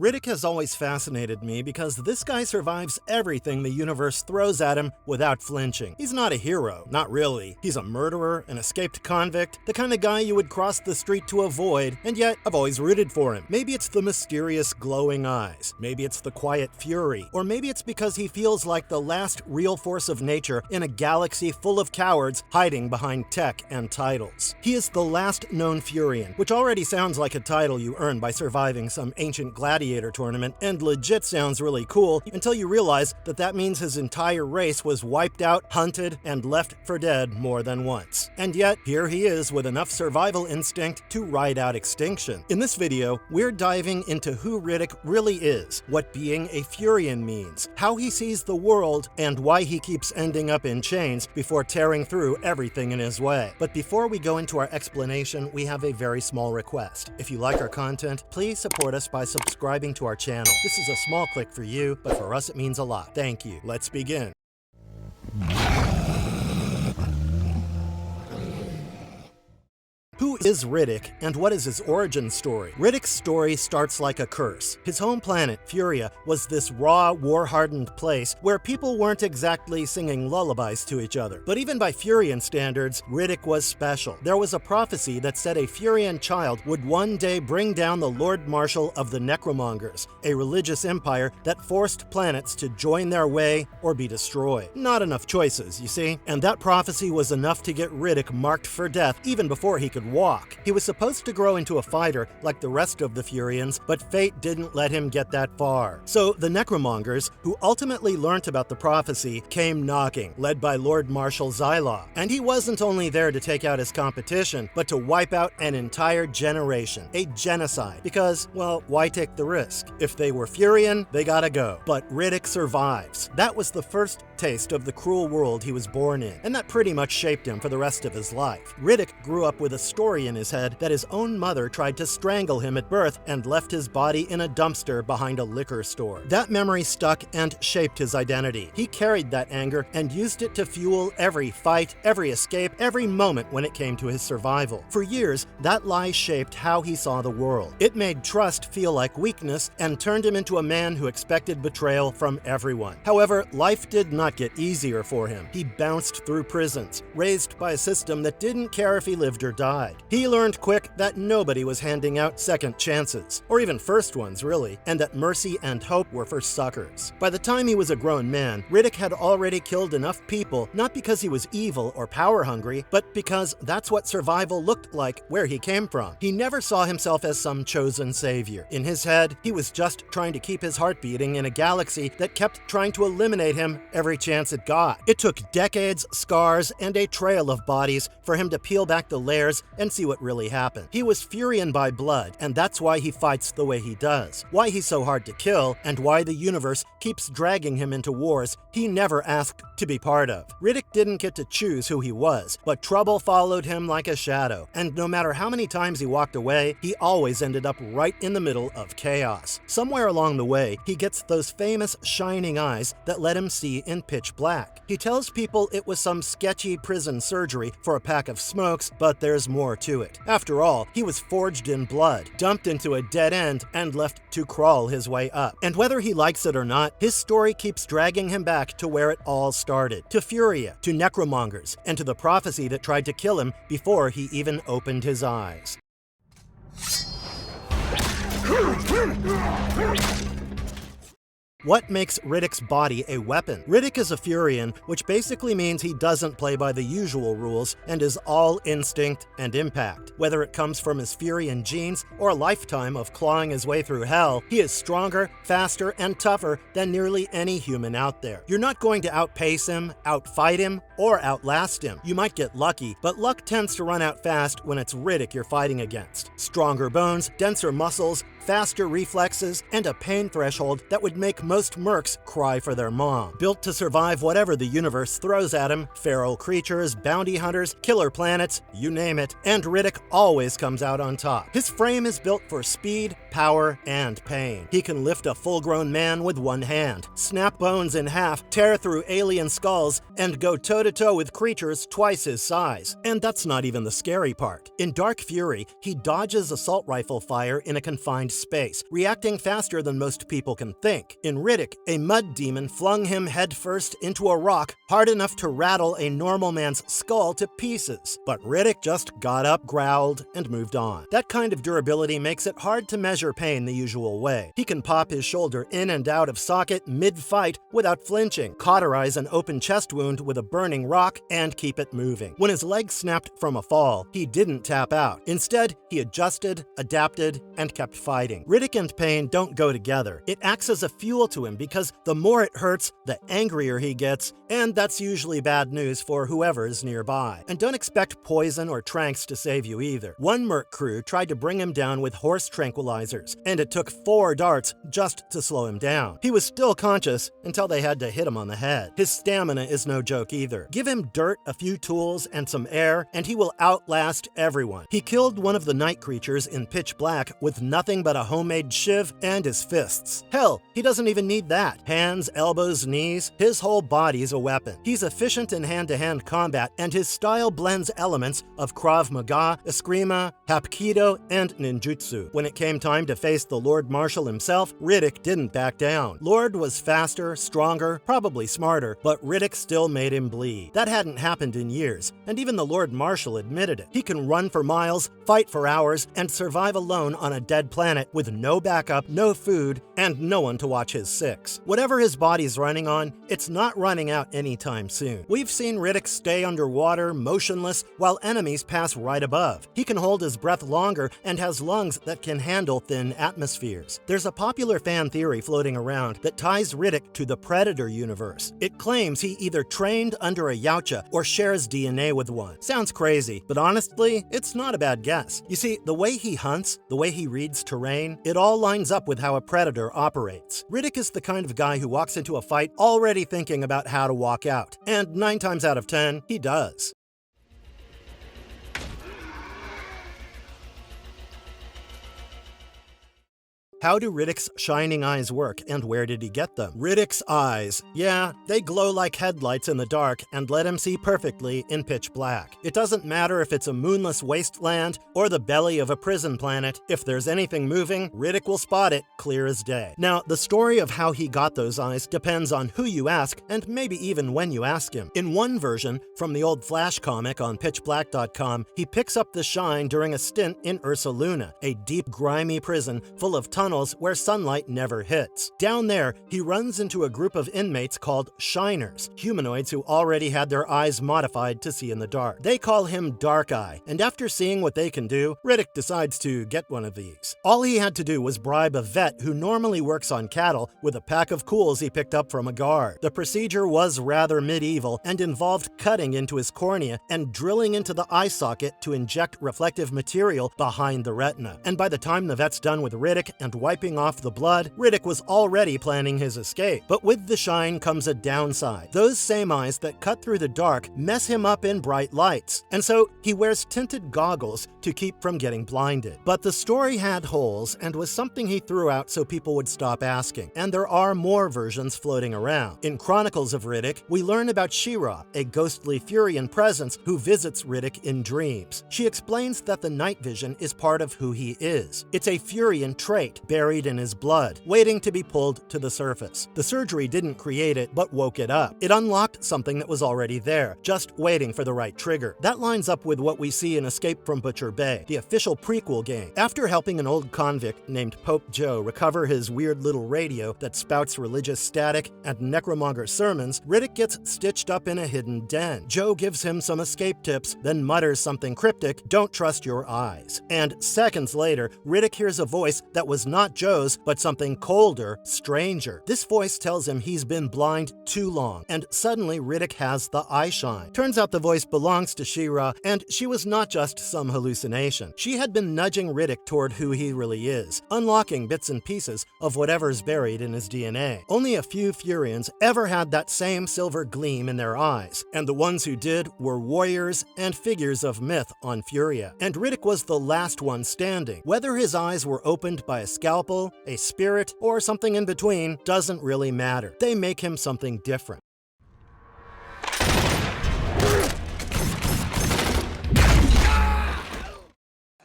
Riddick has always fascinated me because this guy survives everything the universe throws at him without flinching. He's not a hero, not really. He's a murderer, an escaped convict, the kind of guy you would cross the street to avoid, and yet I've always rooted for him. Maybe it's the mysterious glowing eyes, maybe it's the quiet fury, or maybe it's because he feels like the last real force of nature in a galaxy full of cowards hiding behind tech and titles. He is the last known Furyan, which already sounds like a title you earn by surviving some ancient gladiator tournament, and legit sounds really cool until you realize that that means his entire race was wiped out, hunted, and left for dead more than once. And yet, here he is with enough survival instinct to ride out extinction. In this video, we're diving into who Riddick really is, what being a Furyan means, how he sees the world, and why he keeps ending up in chains before tearing through everything in his way. But before we go into our explanation, we have a very small request. If you like our content, please support us by subscribing to our channel. This is a small click for you, but for us it means a lot. Thank you. Let's begin. Who is Riddick, and what is his origin story? Riddick's story starts like a curse. His home planet, Furya, was this raw, war-hardened place where people weren't exactly singing lullabies to each other. But even by Furyan standards, Riddick was special. There was a prophecy that said a Furyan child would one day bring down the Lord Marshal of the Necromongers, a religious empire that forced planets to join their way or be destroyed. Not enough choices, you see? And that prophecy was enough to get Riddick marked for death even before he could walk. He was supposed to grow into a fighter like the rest of the Furyans, but fate didn't let him get that far. So the Necromongers, who ultimately learnt about the prophecy, came knocking, led by Lord Marshal Xylaw. And he wasn't only there to take out his competition, but to wipe out an entire generation. A genocide. Because, well, why take the risk? If they were Furyan, they gotta go. But Riddick survives. That was the first taste of the cruel world he was born in, and that pretty much shaped him for the rest of his life. Riddick grew up with a story in his head that his own mother tried to strangle him at birth and left his body in a dumpster behind a liquor store. That memory stuck and shaped his identity. He carried that anger and used it to fuel every fight, every escape, every moment when it came to his survival. For years, that lie shaped how he saw the world. It made trust feel like weakness and turned him into a man who expected betrayal from everyone. However, life did not get easier for him. He bounced through prisons, raised by a system that didn't care if he lived or died. He learned quick that nobody was handing out second chances, or even first ones really, and that mercy and hope were for suckers. By the time he was a grown man, Riddick had already killed enough people, not because he was evil or power-hungry, but because that's what survival looked like where he came from. He never saw himself as some chosen savior. In his head, he was just trying to keep his heart beating in a galaxy that kept trying to eliminate him every chance it got. It took decades, scars, and a trail of bodies for him to peel back the layers and see what really happened. He was Furyan by blood, and that's why he fights the way he does, why he's so hard to kill, and why the universe keeps dragging him into wars he never asked to be part of. Riddick didn't get to choose who he was, but trouble followed him like a shadow, and no matter how many times he walked away, he always ended up right in the middle of chaos. Somewhere along the way, he gets those famous shining eyes that let him see in pitch black. He tells people it was some sketchy prison surgery for a pack of smokes, but there's more to it. After all, he was forged in blood, dumped into a dead end, and left to crawl his way up. And whether he likes it or not, his story keeps dragging him back to where it all started. To Furya, to Necromongers, and to the prophecy that tried to kill him before he even opened his eyes. What makes Riddick's body a weapon? Riddick is a Furyan, which basically means he doesn't play by the usual rules and is all instinct and impact. Whether it comes from his Furyan genes or a lifetime of clawing his way through hell, he is stronger, faster, and tougher than nearly any human out there. You're not going to outpace him, outfight him, or outlast him. You might get lucky, but luck tends to run out fast when it's Riddick you're fighting against. Stronger bones, denser muscles, faster reflexes, and a pain threshold that would make most most mercs cry for their mom. Built to survive whatever the universe throws at him, feral creatures, bounty hunters, killer planets, you name it, and Riddick always comes out on top. His frame is built for speed, power, and pain. He can lift a full-grown man with one hand, snap bones in half, tear through alien skulls, and go toe-to-toe with creatures twice his size. And that's not even the scary part. In Dark Fury, he dodges assault rifle fire in a confined space, reacting faster than most people can think. In Riddick, a mud demon flung him headfirst into a rock hard enough to rattle a normal man's skull to pieces. But Riddick just got up, growled, and moved on. That kind of durability makes it hard to measure pain the usual way. He can pop his shoulder in and out of socket mid-fight without flinching, cauterize an open chest wound with a burning rock, and keep it moving. When his leg snapped from a fall, he didn't tap out. Instead, he adjusted, adapted, and kept fighting. Riddick and pain don't go together. It acts as a fuel to him because the more it hurts, the angrier he gets, and that's usually bad news for whoever is nearby. And don't expect poison or tranks to save you either. One merc crew tried to bring him down with horse tranquilizers, and it took 4 darts just to slow him down. He was still conscious until they had to hit him on the head. His stamina is no joke either. Give him dirt, a few tools, and some air, and he will outlast everyone. He killed one of the night creatures in pitch black with nothing but a homemade shiv and his fists. Hell, he doesn't even need that. Hands, elbows, knees, his whole body's a weapon. He's efficient in hand-to-hand combat, and his style blends elements of Krav Maga, Eskrima, Hapkido, and ninjutsu. When it came time to face the Lord Marshal himself, Riddick didn't back down. Lord was faster, stronger, probably smarter, but Riddick still made him bleed. That hadn't happened in years, and even the Lord Marshal admitted it. He can run for miles, fight for hours, and survive alone on a dead planet with no backup, no food, and no one to watch his six. Whatever his body's running on, it's not running out anytime soon. We've seen Riddick stay underwater, motionless, while enemies pass right above. He can hold his breath longer and has lungs that can handle thin atmospheres. There's a popular fan theory floating around that ties Riddick to the Predator universe. It claims he either trained under a Yautja or shares DNA with one. Sounds crazy, but honestly, it's not a bad guess. You see, the way he hunts, the way he reads terrain, it all lines up with how a predator operates. Riddick is the kind of guy who walks into a fight already thinking about how to walk out, and 9 times out of 10, he does. How do Riddick's shining eyes work, and where did he get them? Riddick's eyes. Yeah, they glow like headlights in the dark and let him see perfectly in pitch black. It doesn't matter if it's a moonless wasteland or the belly of a prison planet. If there's anything moving, Riddick will spot it clear as day. Now, the story of how he got those eyes depends on who you ask, and maybe even when you ask him. In one version, from the old Flash comic on pitchblack.com, he picks up the shine during a stint in Ursa Luna, a deep, grimy prison full of tunnels where sunlight never hits. Down there, he runs into a group of inmates called Shiners, humanoids who already had their eyes modified to see in the dark. They call him Dark Eye, and after seeing what they can do, Riddick decides to get one of these. All he had to do was bribe a vet who normally works on cattle with a pack of cools he picked up from a guard. The procedure was rather medieval and involved cutting into his cornea and drilling into the eye socket to inject reflective material behind the retina. And by the time the vet's done with Riddick and wiping off the blood, Riddick was already planning his escape. But with the shine comes a downside. Those same eyes that cut through the dark mess him up in bright lights, and so he wears tinted goggles to keep from getting blinded. But the story had holes and was something he threw out so people would stop asking, and there are more versions floating around. In Chronicles of Riddick, we learn about She-Ra, a ghostly Furyan presence who visits Riddick in dreams. She explains that the night vision is part of who he is. It's a Furyan trait, buried in his blood, waiting to be pulled to the surface. The surgery didn't create it, but woke it up. It unlocked something that was already there, just waiting for the right trigger. That lines up with what we see in Escape from Butcher Bay, the official prequel game. After helping an old convict named Pope Joe recover his weird little radio that spouts religious static and necromonger sermons, Riddick gets stitched up in a hidden den. Joe gives him some escape tips, then mutters something cryptic, "Don't trust your eyes." And seconds later, Riddick hears a voice that was not Joe's, but something colder, stranger. This voice tells him he's been blind too long, and suddenly Riddick has the eyeshine. Turns out the voice belongs to She-Ra, and she was not just some hallucination. She had been nudging Riddick toward who he really is, unlocking bits and pieces of whatever's buried in his DNA. Only a few Furyans ever had that same silver gleam in their eyes, and the ones who did were warriors and figures of myth on Furya. And Riddick was the last one standing. Whether his eyes were opened by a scalpel, a spirit, or something in between doesn't really matter. They make him something different.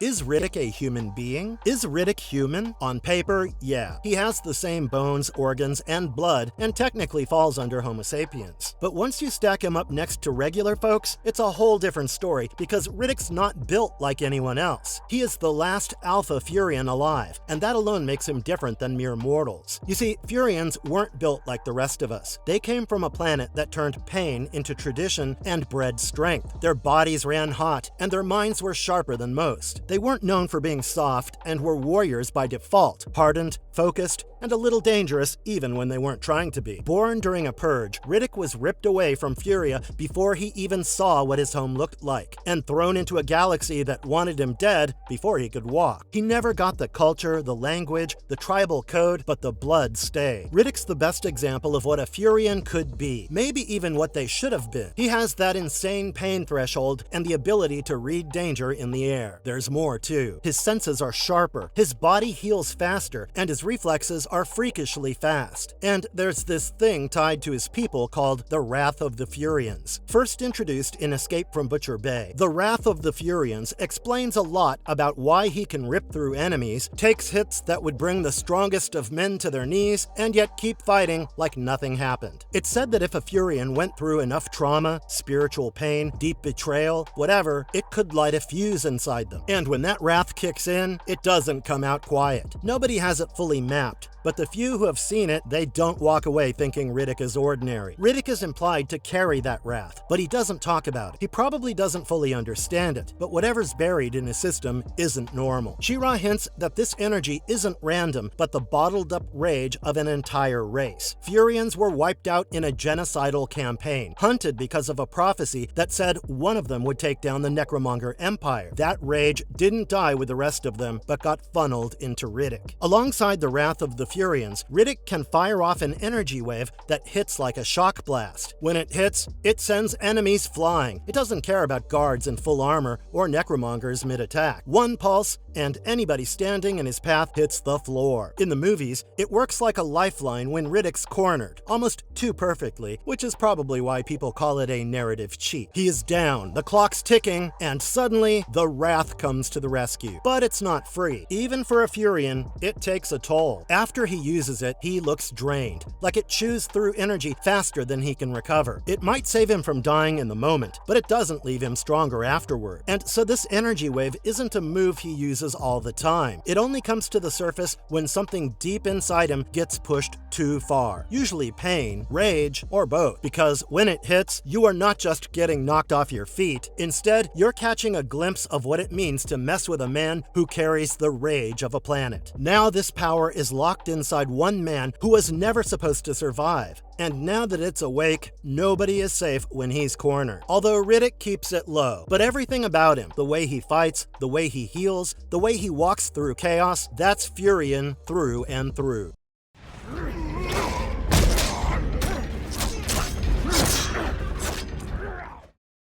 Is Riddick a human being? Is Riddick human? On paper, yeah. He has the same bones, organs, and blood, and technically falls under Homo sapiens. But once you stack him up next to regular folks, it's a whole different story, because Riddick's not built like anyone else. He is the last alpha Furyan alive, and that alone makes him different than mere mortals. You see, Furyans weren't built like the rest of us. They came from a planet that turned pain into tradition and bred strength. Their bodies ran hot, and their minds were sharper than most. They weren't known for being soft and were warriors by default, hardened, focused, and a little dangerous even when they weren't trying to be. Born during a purge, Riddick was ripped away from Furya before he even saw what his home looked like, and thrown into a galaxy that wanted him dead before he could walk. He never got the culture, the language, the tribal code, but the blood stayed. Riddick's the best example of what a Furyan could be, maybe even what they should have been. He has that insane pain threshold and the ability to read danger in the air. There's more too. His senses are sharper, his body heals faster, and his reflexes are freakishly fast. And there's this thing tied to his people called the Wrath of the Furyans. First introduced in Escape from Butcher Bay, the Wrath of the Furyans explains a lot about why he can rip through enemies, takes hits that would bring the strongest of men to their knees, and yet keep fighting like nothing happened. It's said that if a Furyan went through enough trauma, spiritual pain, deep betrayal, whatever, it could light a fuse inside them. And when that wrath kicks in, it doesn't come out quiet. Nobody has it fully mapped, but the few who have seen it, they don't walk away thinking Riddick is ordinary. Riddick is implied to carry that wrath, but he doesn't talk about it. He probably doesn't fully understand it, but whatever's buried in his system isn't normal. She-Ra hints that this energy isn't random, but the bottled-up rage of an entire race. Furyans were wiped out in a genocidal campaign, hunted because of a prophecy that said one of them would take down the Necromonger Empire. That rage didn't die with the rest of them, but got funneled into Riddick. Alongside the wrath of the Furyans, Riddick can fire off an energy wave that hits like a shock blast. When it hits, it sends enemies flying. It doesn't care about guards in full armor or necromongers mid-attack. One pulse, and anybody standing in his path hits the floor. In the movies, it works like a lifeline when Riddick's cornered, almost too perfectly, which is probably why people call it a narrative cheat. He is down, the clock's ticking, and suddenly, the wrath comes to the rescue. But it's not free. Even for a Furyan, it takes a toll. After he uses it, he looks drained, like it chews through energy faster than he can recover. It might save him from dying in the moment, but it doesn't leave him stronger afterward. And so this energy wave isn't a move he uses all the time. It only comes to the surface when something deep inside him gets pushed too far. Usually pain, rage, or both. Because when it hits, you are not just getting knocked off your feet. Instead, you're catching a glimpse of what it means to mess with a man who carries the rage of a planet. Now this power is locked inside one man who was never supposed to survive. And now that it's awake, nobody is safe when he's cornered. Although Riddick keeps it low. But everything about him, the way he fights, the way he heals, the way he walks through chaos, that's Furyan through and through.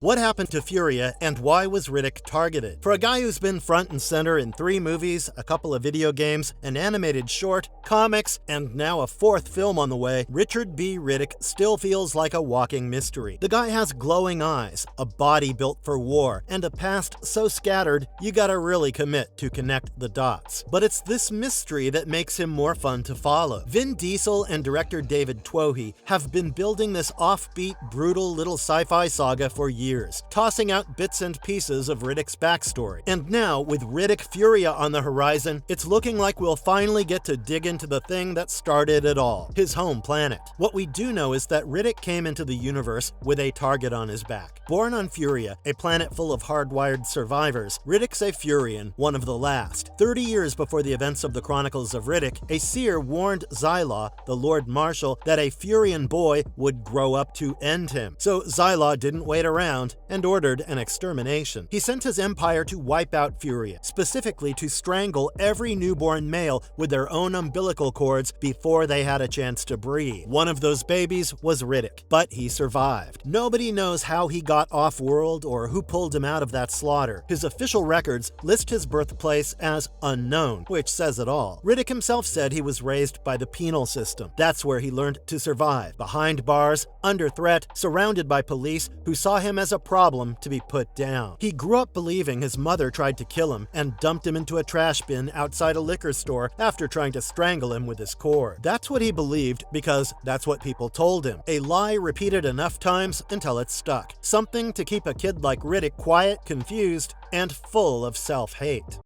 What happened to Furya, and why was Riddick targeted? For a guy who's been front and center in 3 movies, a couple of video games, an animated short, comics, and now a 4th film on the way, Richard B. Riddick still feels like a walking mystery. The guy has glowing eyes, a body built for war, and a past so scattered, you gotta really commit to connect the dots. But it's this mystery that makes him more fun to follow. Vin Diesel and director David Twohy have been building this offbeat, brutal little sci-fi saga for years. years, tossing out bits and pieces of Riddick's backstory. And now, with Riddick Furya on the horizon, it's looking like we'll finally get to dig into the thing that started it all, his home planet. What we do know is that Riddick came into the universe with a target on his back. Born on Furya, a planet full of hardwired survivors, Riddick's a Furyan, one of the last. 30 years before the events of the Chronicles of Riddick, a seer warned Xylaw, the Lord Marshal, that a Furyan boy would grow up to end him. So Xylaw didn't wait around and ordered an extermination. He sent his empire to wipe out Furya, specifically to strangle every newborn male with their own umbilical cords before they had a chance to breathe. One of those babies was Riddick, but he survived. Nobody knows how he got off-world or who pulled him out of that slaughter. His official records list his birthplace as unknown, which says it all. Riddick himself said he was raised by the penal system. That's where he learned to survive, behind bars, under threat, surrounded by police who saw him as a problem to be put down. He grew up believing his mother tried to kill him and dumped him into a trash bin outside a liquor store after trying to strangle him with his cord. That's what he believed because that's what people told him. A lie repeated enough times until it stuck. Something to keep a kid like Riddick quiet, confused, and full of self-hate.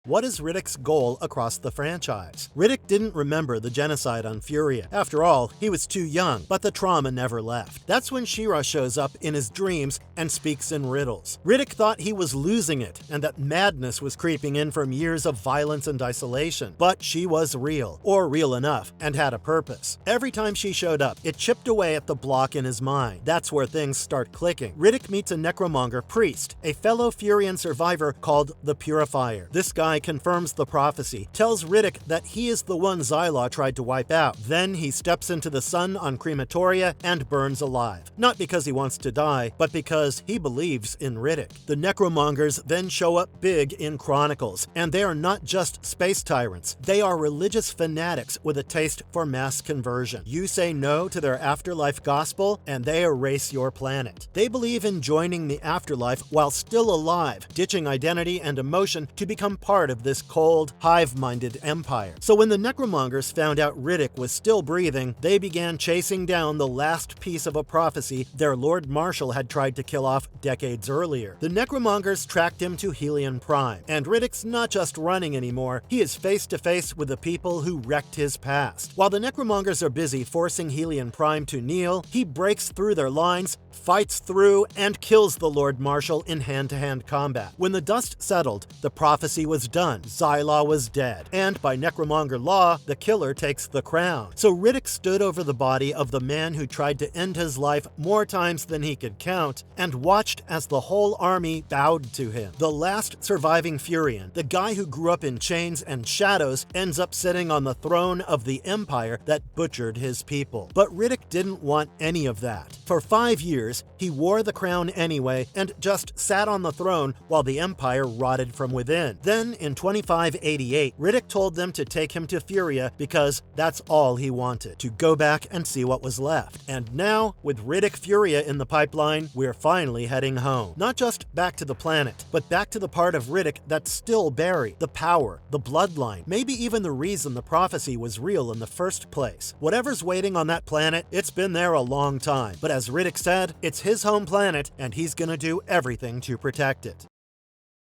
What is Riddick's goal across the franchise? Riddick didn't remember the genocide on Furya. After all, he was too young, but the trauma never left. That's when She-Ra shows up in his dreams and speaks in riddles. Riddick thought he was losing it and that madness was creeping in from years of violence and isolation. But she was real, or real enough, and had a purpose. Every time she showed up, it chipped away at the block in his mind. That's where things start clicking. Riddick meets a necromonger priest, a fellow Furyan survivor called the Purifier. This guy confirms the prophecy, tells Riddick that he is the one Xylaw tried to wipe out. Then he steps into the sun on Crematoria and burns alive. Not because he wants to die, but because he believes in Riddick. The necromongers then show up big in Chronicles, and they are not just space tyrants. They are religious fanatics with a taste for mass conversion. You say no to their afterlife gospel, and they erase your planet. They believe in joining the afterlife while still alive, ditching identity and emotion to become part of this cold, hive-minded empire. So when the necromongers found out Riddick was still breathing, they began chasing down the last piece of a prophecy their Lord Marshal had tried to kill off decades earlier. The necromongers tracked him to Helion Prime, and Riddick's not just running anymore, he is face-to-face with the people who wrecked his past. While the necromongers are busy forcing Helion Prime to kneel, he breaks through their lines, fights through, and kills the Lord Marshal in hand-to-hand combat. When the dust settled, the prophecy was done. Xylaw was dead, and by necromonger law, the killer takes the crown. So Riddick stood over the body of the man who tried to end his life more times than he could count, and watched as the whole army bowed to him. The last surviving Furyan, the guy who grew up in chains and shadows, ends up sitting on the throne of the empire that butchered his people. But Riddick didn't want any of that. For 5 years, he wore the crown anyway and just sat on the throne while the empire rotted from within. Then, in 2588, Riddick told them to take him to Furya because that's all he wanted, to go back and see what was left. And now, with Riddick Furya in the pipeline, we're finally heading home. Not just back to the planet, but back to the part of Riddick that's still buried, the power, the bloodline, maybe even the reason the prophecy was real in the first place. Whatever's waiting on that planet, it's been there a long time, but as Riddick said, it's his home planet and he's gonna do everything to protect it.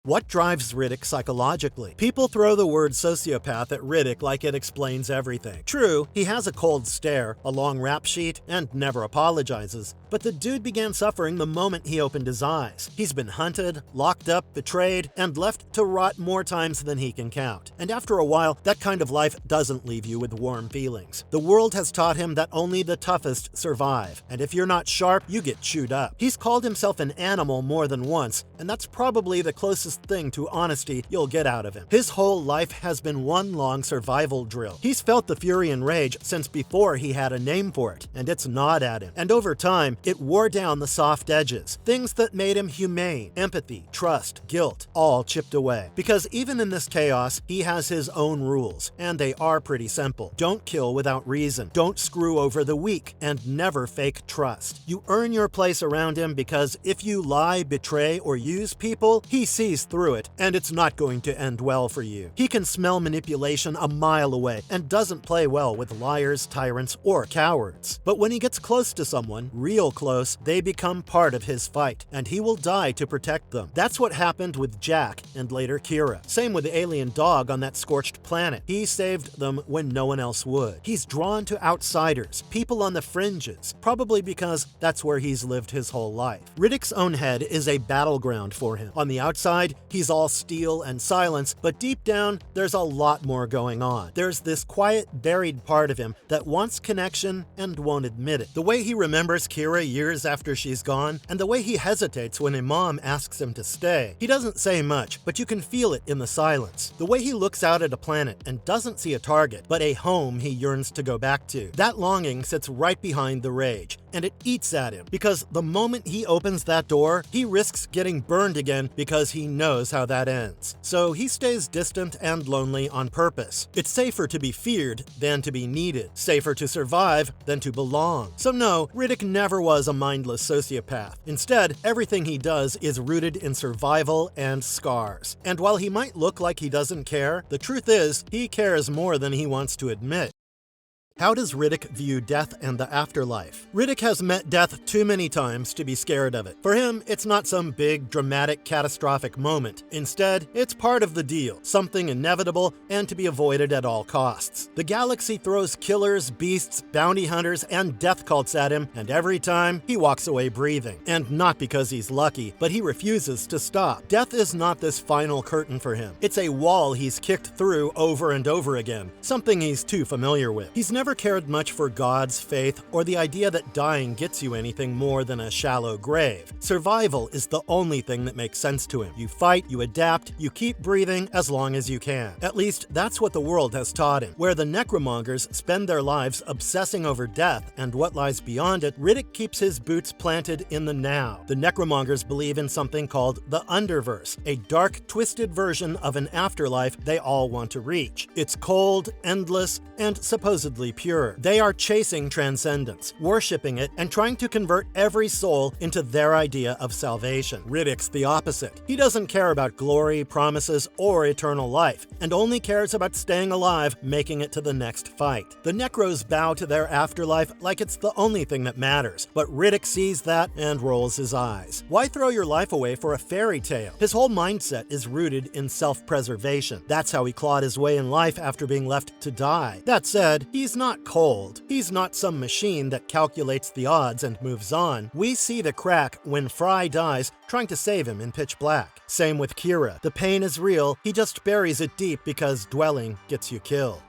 What drives Riddick psychologically? People throw the word sociopath at Riddick like it explains everything. True, he has a cold stare, a long rap sheet, and never apologizes, but the dude began suffering the moment he opened his eyes. He's been hunted, locked up, betrayed, and left to rot more times than he can count. And after a while, that kind of life doesn't leave you with warm feelings. The world has taught him that only the toughest survive, and if you're not sharp, you get chewed up. He's called himself an animal more than once, and that's probably the closest thing to honesty you'll get out of him. His whole life has been one long survival drill. He's felt the Furyan rage since before he had a name for it, and it's gnawed at him. And over time, it wore down the soft edges. Things that made him humane, empathy, trust, guilt, all chipped away. Because even in this chaos, he has his own rules, and they are pretty simple. Don't kill without reason. Don't screw over the weak, and never fake trust. You earn your place around him because if you lie, betray, or use people, he sees sees through it, and it's not going to end well for you. He can smell manipulation a mile away and doesn't play well with liars, tyrants, or cowards. But when he gets close to someone, real close, they become part of his fight, and he will die to protect them. That's what happened with Jack and later Kira. Same with the alien dog on that scorched planet. He saved them when no one else would. He's drawn to outsiders, people on the fringes, probably because that's where he's lived his whole life. Riddick's own head is a battleground for him. On the outside, he's all steel and silence, but deep down, there's a lot more going on. There's this quiet, buried part of him that wants connection and won't admit it. The way he remembers Kira years after she's gone, and the way he hesitates when a mom asks him to stay. He doesn't say much, but you can feel it in the silence. The way he looks out at a planet and doesn't see a target, but a home he yearns to go back to. That longing sits right behind the rage, and it eats at him, because the moment he opens that door, he risks getting burned again because he knows how that ends. So he stays distant and lonely on purpose. It's safer to be feared than to be needed, safer to survive than to belong. So no, Riddick never was a mindless sociopath. Instead, everything he does is rooted in survival and scars. And while he might look like he doesn't care, the truth is, he cares more than he wants to admit. How does Riddick view death and the afterlife? Riddick has met death too many times to be scared of it. For him, it's not some big, dramatic, catastrophic moment. Instead, it's part of the deal, something inevitable and to be avoided at all costs. The galaxy throws killers, beasts, bounty hunters, and death cults at him, and every time, he walks away breathing. And not because he's lucky, but he refuses to stop. Death is not this final curtain for him. It's a wall he's kicked through over and over again, something he's too familiar with. He's never cared much for God's faith or the idea that dying gets you anything more than a shallow grave. Survival is the only thing that makes sense to him. You fight, you adapt, you keep breathing as long as you can. At least that's what the world has taught him. Where the necromongers spend their lives obsessing over death and what lies beyond it, Riddick keeps his boots planted in the now. The necromongers believe in something called the Underverse, a dark, twisted version of an afterlife they all want to reach. It's cold, endless, and supposedly pure. They are chasing transcendence, worshipping it, and trying to convert every soul into their idea of salvation. Riddick's the opposite. He doesn't care about glory, promises, or eternal life, and only cares about staying alive, making it to the next fight. The Necros bow to their afterlife like it's the only thing that matters, but Riddick sees that and rolls his eyes. Why throw your life away for a fairy tale? His whole mindset is rooted in self-preservation. That's how he clawed his way in life after being left to die. That said, he's not cold. He's not some machine that calculates the odds and moves on. We see the crack when Fry dies trying to save him in pitch black. Same with Kira. The pain is real, he just buries it deep because dwelling gets you killed.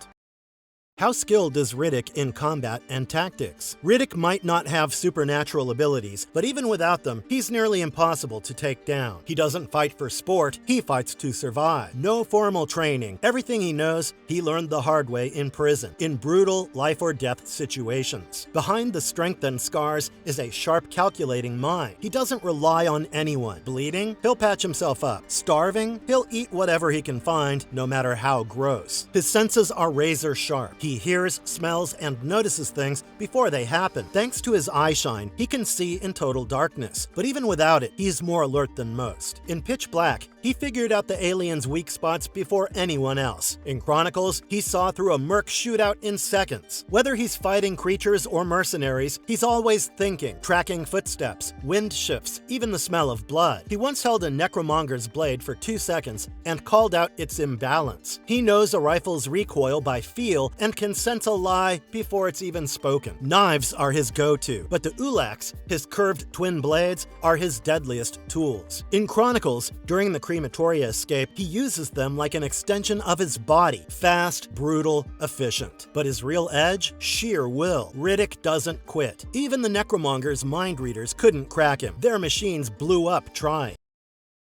How skilled is Riddick in combat and tactics? Riddick might not have supernatural abilities, but even without them, he's nearly impossible to take down. He doesn't fight for sport, he fights to survive. No formal training. Everything he knows, he learned the hard way in prison, in brutal life-or-death situations. Behind the strength and scars is a sharp, calculating mind. He doesn't rely on anyone. Bleeding? He'll patch himself up. Starving? He'll eat whatever he can find, no matter how gross. His senses are razor sharp. He hears, smells, and notices things before they happen. Thanks to his eyeshine, he can see in total darkness. But even without it, he's more alert than most. In Pitch Black, he figured out the aliens' weak spots before anyone else. In Chronicles, he saw through a merc shootout in seconds. Whether he's fighting creatures or mercenaries, he's always thinking, tracking footsteps, wind shifts, even the smell of blood. He once held a necromonger's blade for 2 seconds and called out its imbalance. He knows a rifle's recoil by feel and can sense a lie before it's even spoken. Knives are his go-to, but the Ulaks, his curved twin blades, are his deadliest tools. In Chronicles, during the crematoria escape, he uses them like an extension of his body. Fast, brutal, efficient. But his real edge? Sheer will. Riddick doesn't quit. Even the necromonger's mind readers couldn't crack him. Their machines blew up trying.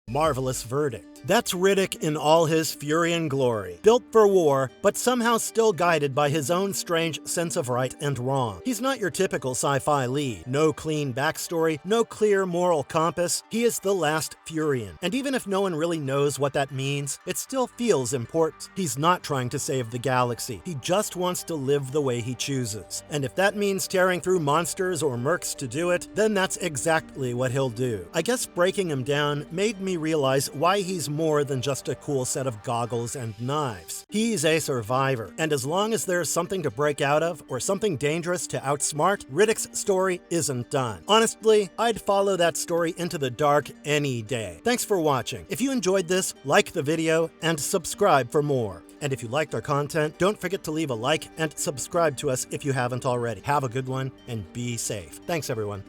Marvelous verdict. That's Riddick in all his Furyan glory. Built for war, but somehow still guided by his own strange sense of right and wrong. He's not your typical sci-fi lead. No clean backstory, no clear moral compass. He is the last Furyan. And even if no one really knows what that means, it still feels important. He's not trying to save the galaxy. He just wants to live the way he chooses. And if that means tearing through monsters or mercs to do it, then that's exactly what he'll do. I guess breaking him down made me realize why he's more than just a cool set of goggles and knives. He's a survivor, and as long as there's something to break out of or something dangerous to outsmart, Riddick's story isn't done. Honestly, I'd follow that story into the dark any day. Thanks for watching. If you enjoyed this, like the video and subscribe for more. And if you liked our content, don't forget to leave a like and subscribe to us if you haven't already. Have a good one and be safe. Thanks, everyone.